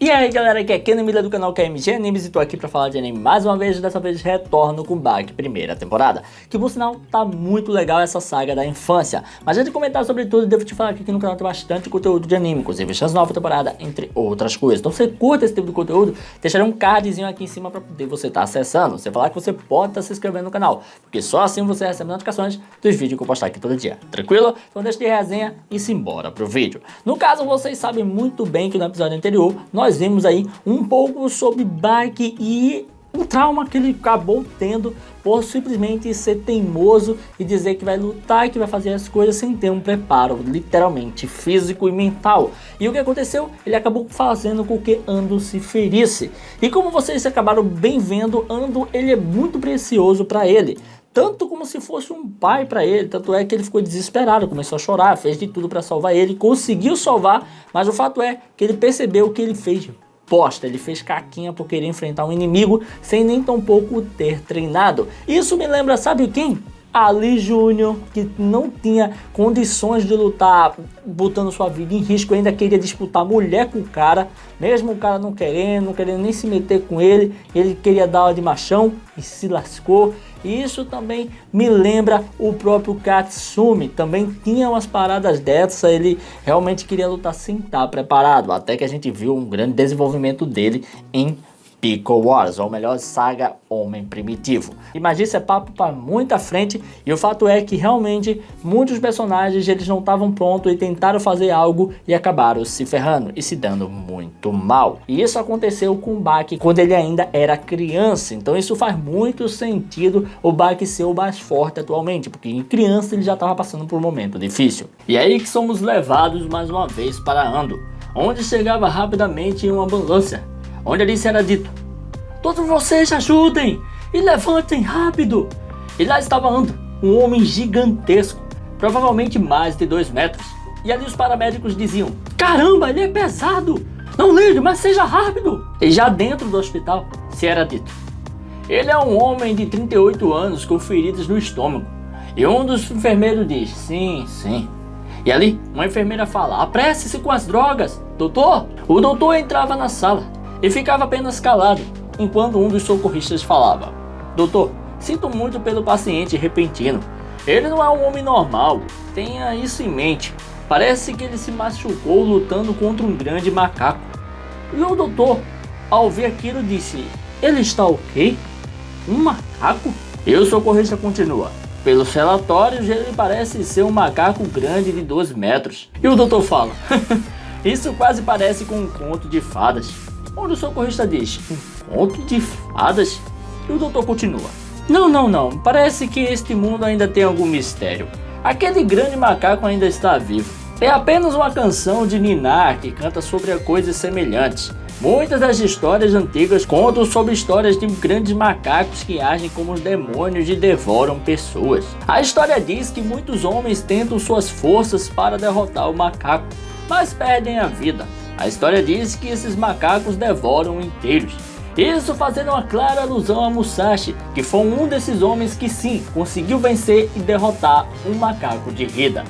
E aí galera, aqui é Ken Emília do canal KMG Animes e tô aqui pra falar de anime mais uma vez. Dessa vez retorno com Baki primeira temporada, que por sinal tá muito legal essa saga da infância. Mas antes de comentar sobre tudo, devo te falar que aqui no canal tem bastante conteúdo de anime, inclusive chance nova temporada, entre outras coisas. Então se você curta esse tipo de conteúdo, deixarei um cardzinho aqui em cima pra poder você estar acessando. Você falar que você pode estar se inscrevendo no canal, porque só assim você recebe notificações dos vídeos que eu postar aqui todo dia, tranquilo? Então deixa de resenha e simbora pro vídeo. No caso, vocês sabem muito bem que no episódio anterior nós vimos aí um pouco sobre Baki e um trauma que ele acabou tendo por simplesmente ser teimoso e dizer que vai lutar e que vai fazer as coisas sem ter um preparo literalmente físico e mental. E o que aconteceu? Ele acabou fazendo com que Ando se ferisse. E como vocês acabaram bem vendo, Ando ele é muito precioso para ele. Tanto como se fosse um pai para ele, tanto é que ele ficou desesperado, começou a chorar, fez de tudo para salvar ele, conseguiu salvar, mas o fato é que ele percebeu que ele fez bosta, ele fez caquinha por querer enfrentar um inimigo sem nem tão pouco ter treinado. Isso me lembra, sabe quem? Ali Júnior, que não tinha condições de lutar, botando sua vida em risco, ainda queria disputar mulher com o cara, mesmo o cara não querendo nem se meter com ele, ele queria dar uma de machão e se lascou. E isso também me lembra o próprio Katsumi, também tinha umas paradas dessas, ele realmente queria lutar sem estar preparado, até que a gente viu um grande desenvolvimento dele em Pico Wars, ou melhor, saga Homem Primitivo. Mas isso é papo para muita frente, e o fato é que realmente muitos personagens eles não estavam prontos e tentaram fazer algo e acabaram se ferrando e se dando muito mal. E isso aconteceu com o Baki quando ele ainda era criança, então isso faz muito sentido o Baki ser o mais forte atualmente, porque em criança ele já estava passando por um momento difícil. E é aí que somos levados mais uma vez para Ando, onde chegava rapidamente em uma ambulância, onde ali era dito: todos vocês ajudem e levantem rápido. E lá estava Ando, um homem gigantesco, provavelmente mais de 2 metros. E ali os paramédicos diziam: caramba, ele é pesado, não ligue, mas seja rápido. E já dentro do hospital se era dito: ele é um homem de 38 anos com feridas no estômago. E um dos enfermeiros diz: sim, sim. E ali uma enfermeira fala: apresse-se com as drogas, doutor. O doutor entrava na sala e ficava apenas calado, enquanto um dos socorristas falava: doutor, sinto muito pelo paciente repentino. Ele não é um homem normal, tenha isso em mente. Parece que ele se machucou lutando contra um grande macaco. E o doutor, ao ver aquilo, disse: ele está ok? Um macaco? E o socorrista continua: pelos relatórios, ele parece ser um macaco grande de 12 metros. E o doutor fala: isso quase parece com um conto de fadas. Onde o socorrista diz: um conto de fadas? E o doutor continua: não, parece que este mundo ainda tem algum mistério. Aquele grande macaco ainda está vivo. É apenas uma canção de Ninar que canta sobre coisas semelhantes. Muitas das histórias antigas contam sobre histórias de grandes macacos que agem como os demônios e devoram pessoas. A história diz que muitos homens tentam suas forças para derrotar o macaco, mas perdem a vida. A história diz que esses macacos devoram inteiros. Isso fazendo uma clara alusão a Musashi, que foi um desses homens que sim, conseguiu vencer e derrotar um macaco de Hida.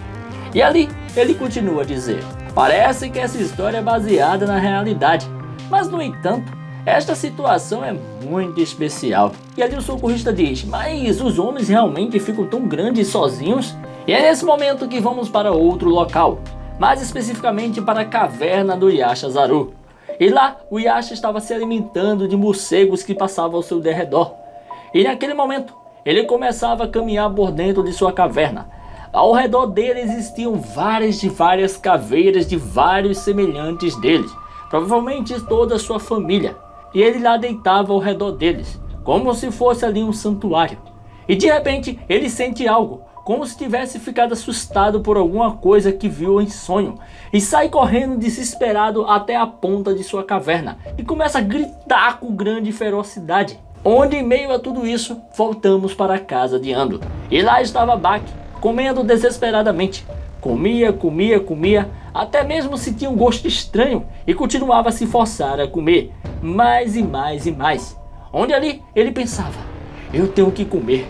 E ali, ele continua a dizer: parece que essa história é baseada na realidade, mas no entanto, esta situação é muito especial. E ali o socorrista diz: mas os homens realmente ficam tão grandes sozinhos? E é nesse momento que vamos para outro local, mais especificamente para a caverna do Yashazaru. E lá o Yasha estava se alimentando de morcegos que passavam ao seu derredor. E naquele momento ele começava a caminhar por dentro de sua caverna. Ao redor dele existiam várias caveiras de vários semelhantes deles, provavelmente toda a sua família. E ele lá deitava ao redor deles, como se fosse ali um santuário. E de repente ele sente algo, como se tivesse ficado assustado por alguma coisa que viu em sonho, e sai correndo desesperado até a ponta de sua caverna e começa a gritar com grande ferocidade. Onde, em meio a tudo isso, voltamos para a casa de Ando. E lá estava Baki, comendo desesperadamente. Comia, até mesmo sentia um gosto estranho e continuava a se forçar a comer mais e mais. Onde ali ele pensava: eu tenho que comer.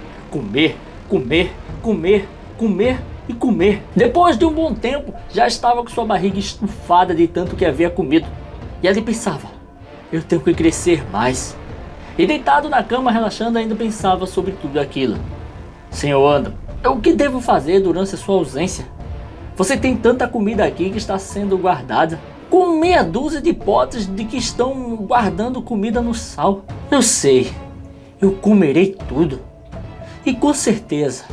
Depois de um bom tempo, já estava com sua barriga estufada de tanto que havia comido. E ele pensava: eu tenho que crescer mais. E deitado na cama, relaxando, ainda pensava sobre tudo aquilo. Senhor Andro, o que devo fazer durante a sua ausência? Você tem tanta comida aqui que está sendo guardada, com meia dúzia de potes de que estão guardando comida no sal. Eu sei, eu comerei tudo. E com certeza,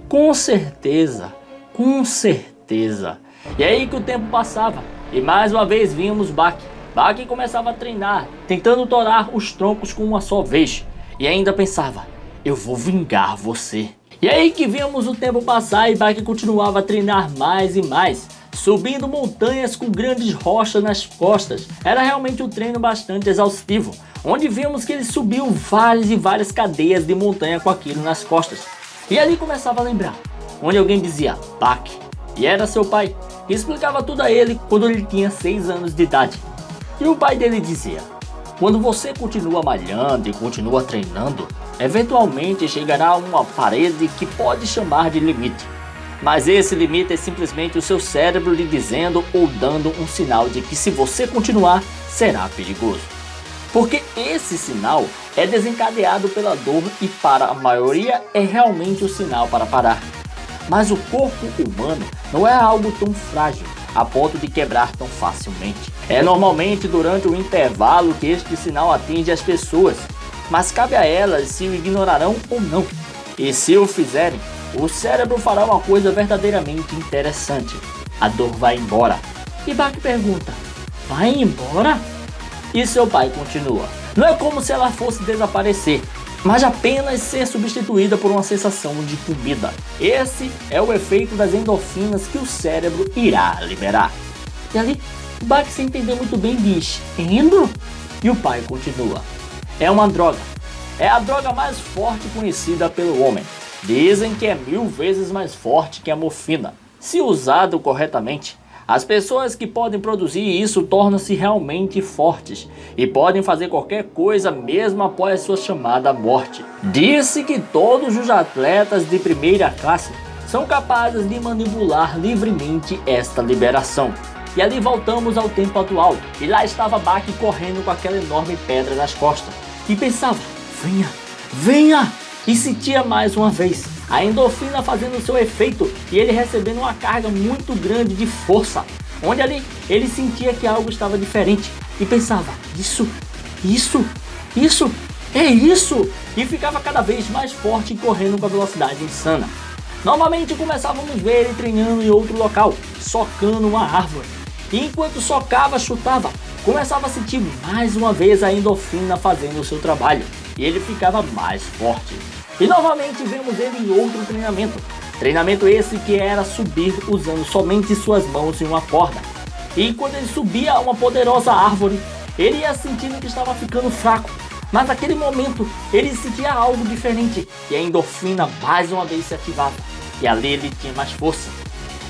com certeza, com certeza. E aí que o tempo passava, e mais uma vez vínhamos Bak. Bak começava a treinar, tentando torar os troncos com uma só vez. E ainda pensava, eu vou vingar você. E aí que víamos o tempo passar e Bak continuava a treinar mais e mais, subindo montanhas com grandes rochas nas costas. Era realmente um treino bastante exaustivo, onde vimos que ele subiu várias e várias cadeias de montanha com aquilo nas costas. E ali começava a lembrar, onde alguém dizia Bak, e era seu pai, que explicava tudo a ele quando ele tinha 6 anos de idade. E o pai dele dizia, quando você continua malhando e continua treinando, eventualmente chegará a uma parede que pode chamar de limite. Mas esse limite é simplesmente o seu cérebro lhe dizendo ou dando um sinal de que se você continuar, será perigoso. Porque esse sinal é desencadeado pela dor e para a maioria é realmente o sinal para parar. Mas o corpo humano não é algo tão frágil a ponto de quebrar tão facilmente. É normalmente durante o intervalo que este sinal atinge as pessoas, mas cabe a elas se o ignorarão ou não. E se o fizerem, o cérebro fará uma coisa verdadeiramente interessante. A dor vai embora. E Bak pergunta, vai embora? E seu pai continua, não é como se ela fosse desaparecer, mas apenas ser substituída por uma sensação de comida. Esse é o efeito das endorfinas que o cérebro irá liberar. E ali, o Bak, sem entender muito bem, diz, endo? E o pai continua, é uma droga. É a droga mais forte conhecida pelo homem. Dizem que é 1000 vezes mais forte que a morfina. Se usado corretamente, as pessoas que podem produzir isso tornam-se realmente fortes e podem fazer qualquer coisa mesmo após sua chamada morte. Disse que todos os atletas de primeira classe são capazes de manipular livremente esta liberação. E ali voltamos ao tempo atual, e lá estava Bak correndo com aquela enorme pedra nas costas, e pensava, venha, venha! E sentia mais uma vez a endorfina fazendo seu efeito e ele recebendo uma carga muito grande de força, onde ali ele sentia que algo estava diferente e pensava, isso, é isso! E ficava cada vez mais forte e correndo com a velocidade insana. Novamente começávamos a ver ele treinando em outro local, socando uma árvore. E enquanto socava, chutava, começava a sentir mais uma vez a endorfina fazendo o seu trabalho. E ele ficava mais forte. E novamente vemos ele em outro treinamento. Treinamento esse que era subir usando somente suas mãos em uma corda. E quando ele subia a uma poderosa árvore, ele ia sentindo que estava ficando fraco. Mas naquele momento, ele sentia algo diferente. E a endorfina mais uma vez se ativava. E ali ele tinha mais força.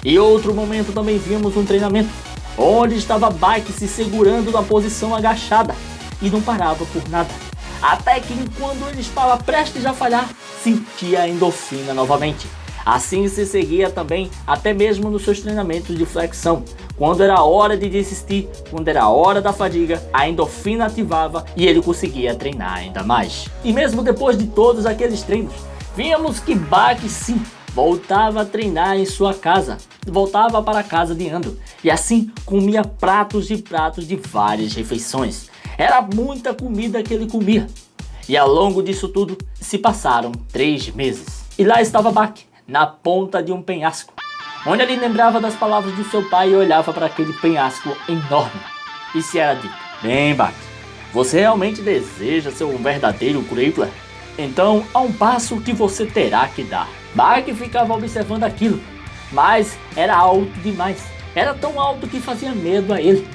E outro momento também vimos um treinamento, onde estava Bak se segurando na posição agachada. E não parava por nada. Até que quando ele estava prestes a falhar, sentia a endorfina novamente. Assim se seguia também até mesmo nos seus treinamentos de flexão. Quando era hora de desistir, quando era hora da fadiga, a endorfina ativava e ele conseguia treinar ainda mais. E mesmo depois de todos aqueles treinos, víamos que Bak sim, voltava a treinar em sua casa, voltava para a casa de Andro e assim comia pratos e pratos de várias refeições. Era muita comida que ele comia. E ao longo disso tudo, se passaram 3 meses. E lá estava Bak, na ponta de um penhasco, onde ele lembrava das palavras do seu pai e olhava para aquele penhasco enorme. E se era dito, bem Bak, você realmente deseja ser um verdadeiro Crippler? Então há um passo que você terá que dar. Bak ficava observando aquilo, mas era alto demais. Era tão alto que fazia medo a ele.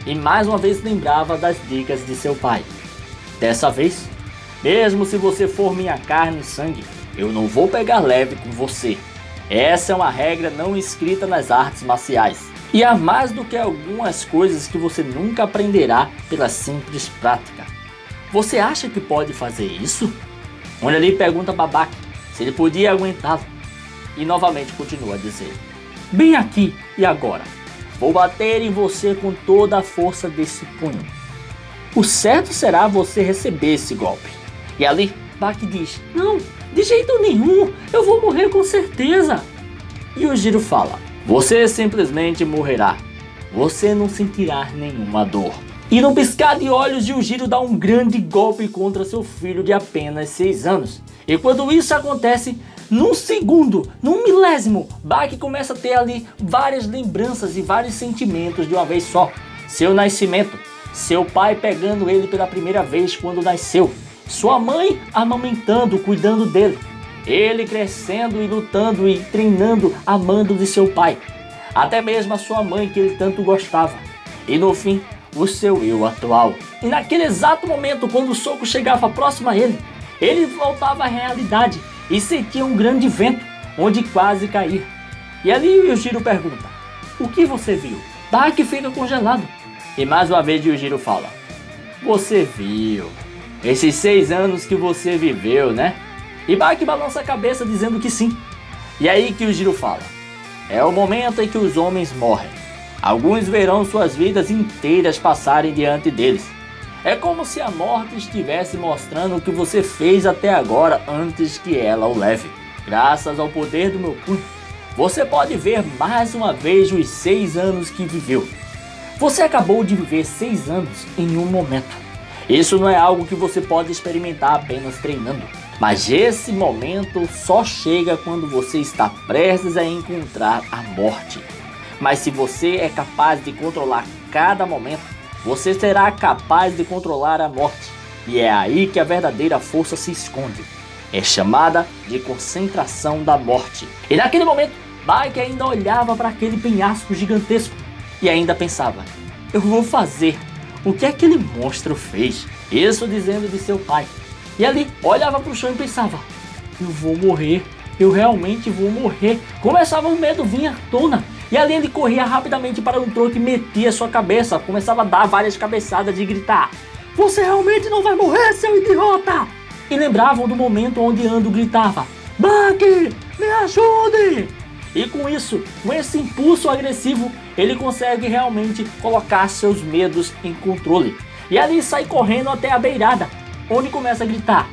E mais uma vez lembrava das dicas de seu pai. Dessa vez, mesmo se você for minha carne e sangue, eu não vou pegar leve com você. Essa é uma regra não escrita nas artes marciais. E há mais do que algumas coisas que você nunca aprenderá pela simples prática. Você acha que pode fazer isso? Onde ali pergunta a Bak se ele podia aguentá-lo. E novamente continua a dizer, bem aqui e agora. Vou bater em você com toda a força desse punho. O certo será você receber esse golpe. E ali, Baki diz, não, de jeito nenhum, eu vou morrer com certeza. E o Jiro fala, você simplesmente morrerá. Você não sentirá nenhuma dor. E num piscar de olhos, Yujiro dá um grande golpe contra seu filho de apenas 6 anos. E quando isso acontece, num segundo, num milésimo, Baki começa a ter ali várias lembranças e vários sentimentos de uma vez só. Seu nascimento, seu pai pegando ele pela primeira vez quando nasceu, sua mãe amamentando, cuidando dele, ele crescendo e lutando e treinando, amando de seu pai, até mesmo a sua mãe que ele tanto gostava, e no fim, o seu eu atual. E naquele exato momento, quando o soco chegava próximo a ele voltava à realidade e sentia um grande vento, onde quase caía. E ali o Yujiro pergunta, o que você viu? Baki fica congelado. E mais uma vez Yujiro fala, você viu, esses 6 anos que você viveu, né? E Baki balança a cabeça dizendo que sim. E aí que Yujiro fala, é o momento em que os homens morrem. Alguns verão suas vidas inteiras passarem diante deles. É como se a morte estivesse mostrando o que você fez até agora antes que ela o leve. Graças ao poder do meu punho, você pode ver mais uma vez os 6 anos que viveu. Você acabou de viver 6 anos em um momento. Isso não é algo que você pode experimentar apenas treinando. Mas esse momento só chega quando você está prestes a encontrar a morte. Mas se você é capaz de controlar cada momento, você será capaz de controlar a morte. E é aí que a verdadeira força se esconde. É chamada de concentração da morte. E naquele momento, Baki ainda olhava para aquele penhasco gigantesco e ainda pensava, eu vou fazer o que aquele monstro fez. Isso dizendo de seu pai. E ali olhava para o chão e pensava, eu vou morrer, eu realmente vou morrer. Começava o medo vir à tona. E ali ele corria rapidamente para um tronco e metia sua cabeça. Começava a dar várias cabeçadas e gritar, você realmente não vai morrer, seu idiota! E lembravam do momento onde Ando gritava, Baki, me ajude! E com isso, com esse impulso agressivo, ele consegue realmente colocar seus medos em controle. E ali sai correndo até a beirada, onde começa a gritar,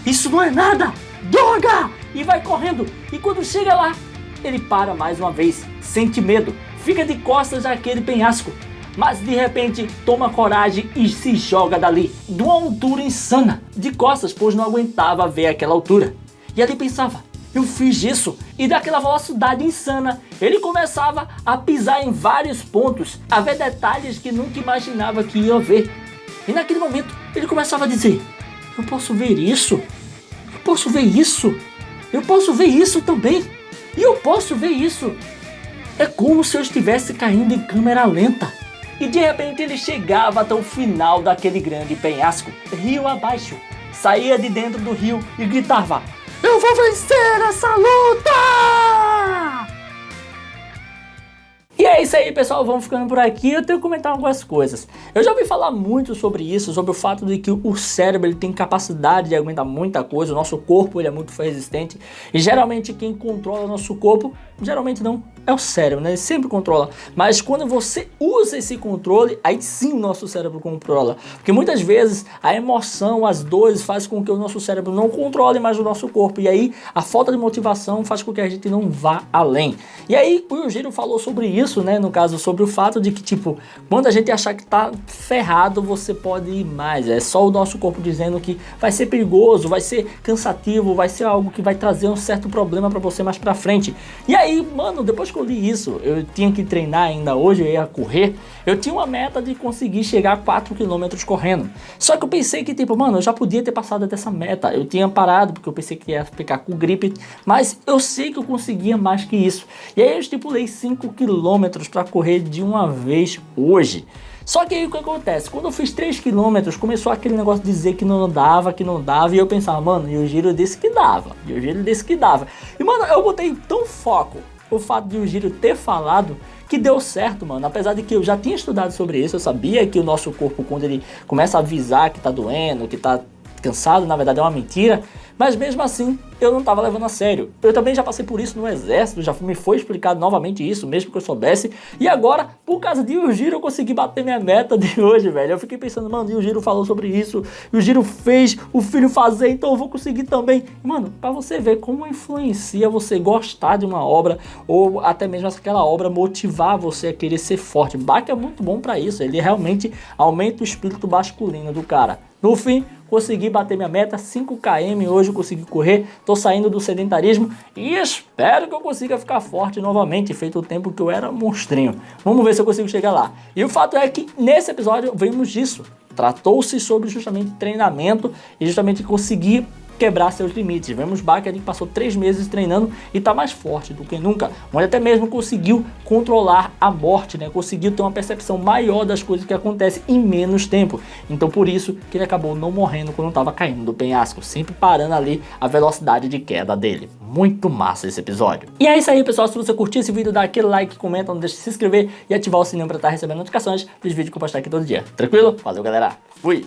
isso não é nada, droga! E vai correndo, e quando chega lá, ele para mais uma vez, sente medo, fica de costas àquele penhasco, mas de repente toma coragem e se joga dali, de uma altura insana, de costas, pois não aguentava ver aquela altura. E ali pensava, eu fiz isso, e daquela velocidade insana, ele começava a pisar em vários pontos, a ver detalhes que nunca imaginava que ia ver. E naquele momento, ele começava a dizer, eu posso ver isso, eu posso ver isso, eu posso ver isso também. E eu posso ver isso. É como se eu estivesse caindo em câmera lenta. E de repente ele chegava até o final daquele grande penhasco, rio abaixo. Saía de dentro do rio e gritava, eu vou vencer essa luta! E é isso aí, pessoal, vamos ficando por aqui. Eu tenho que comentar algumas coisas. Eu já ouvi falar muito sobre isso, sobre o fato de que o cérebro ele tem capacidade de aguentar muita coisa, o nosso corpo ele é muito resistente, e geralmente quem controla o nosso corpo, geralmente não, é o cérebro, né? Ele sempre controla. Mas quando você usa esse controle, aí sim o nosso cérebro controla. Porque muitas vezes a emoção, as dores faz com que o nosso cérebro não controle mais o nosso corpo. E aí a falta de motivação faz com que a gente não vá além. E aí o Yujiro falou sobre isso, né? No caso, sobre o fato de que, tipo, quando a gente achar que tá ferrado, você pode ir mais. É só o nosso corpo dizendo que vai ser perigoso, vai ser cansativo, vai ser algo que vai trazer um certo problema pra você mais pra frente. E aí, mano, depois que eu li isso, eu tinha que treinar ainda hoje, eu ia correr, eu tinha uma meta de conseguir chegar a 4 km correndo. Só que eu pensei que, tipo, mano, eu já podia ter passado dessa meta. Eu tinha parado, porque eu pensei que ia ficar com gripe, mas eu sei que eu conseguia mais que isso. E aí eu estipulei 5 km para correr de uma vez hoje. Só que aí o que acontece? Quando eu fiz 3 km, começou aquele negócio de dizer que não dava, e eu pensava, mano, e o Yujiro disse que dava, E, mano, eu botei tão foco o fato de o Yujiro ter falado que deu certo, mano. Apesar de que eu já tinha estudado sobre isso, eu sabia que o nosso corpo, quando ele começa a avisar que tá doendo, que tá cansado, na verdade é uma mentira. Mas mesmo assim, eu não tava levando a sério. Eu também já passei por isso no exército, já me foi explicado novamente isso, mesmo que eu soubesse. E agora, por causa de Yujiro, eu consegui bater minha meta de hoje, velho. Eu fiquei pensando, mano, Yujiro falou sobre isso, Yujiro fez o filho fazer, então eu vou conseguir também. Mano, pra você ver como influencia você gostar de uma obra, ou até mesmo aquela obra motivar você a querer ser forte. Baki é muito bom pra isso, ele realmente aumenta o espírito masculino do cara. No fim, consegui bater minha meta, 5 km hoje eu consegui correr, tô saindo do sedentarismo e espero que eu consiga ficar forte novamente, feito o tempo que eu era monstrinho. Vamos ver se eu consigo chegar lá. E o fato é que nesse episódio vimos disso. Tratou-se sobre justamente treinamento e justamente conseguir quebrar seus limites. Vemos Baki ali que passou 3 meses treinando e tá mais forte do que nunca, onde até mesmo conseguiu controlar a morte, né? Conseguiu ter uma percepção maior das coisas que acontecem em menos tempo. Então por isso que ele acabou não morrendo quando estava caindo do penhasco, sempre parando ali a velocidade de queda dele. Muito massa esse episódio. E é isso aí, pessoal. Se você curtiu esse vídeo, dá aquele like, comenta, não deixe de se inscrever e ativar o sininho para estar recebendo notificações dos vídeos que eu postar aqui todo dia. Tranquilo? Valeu, galera. Fui!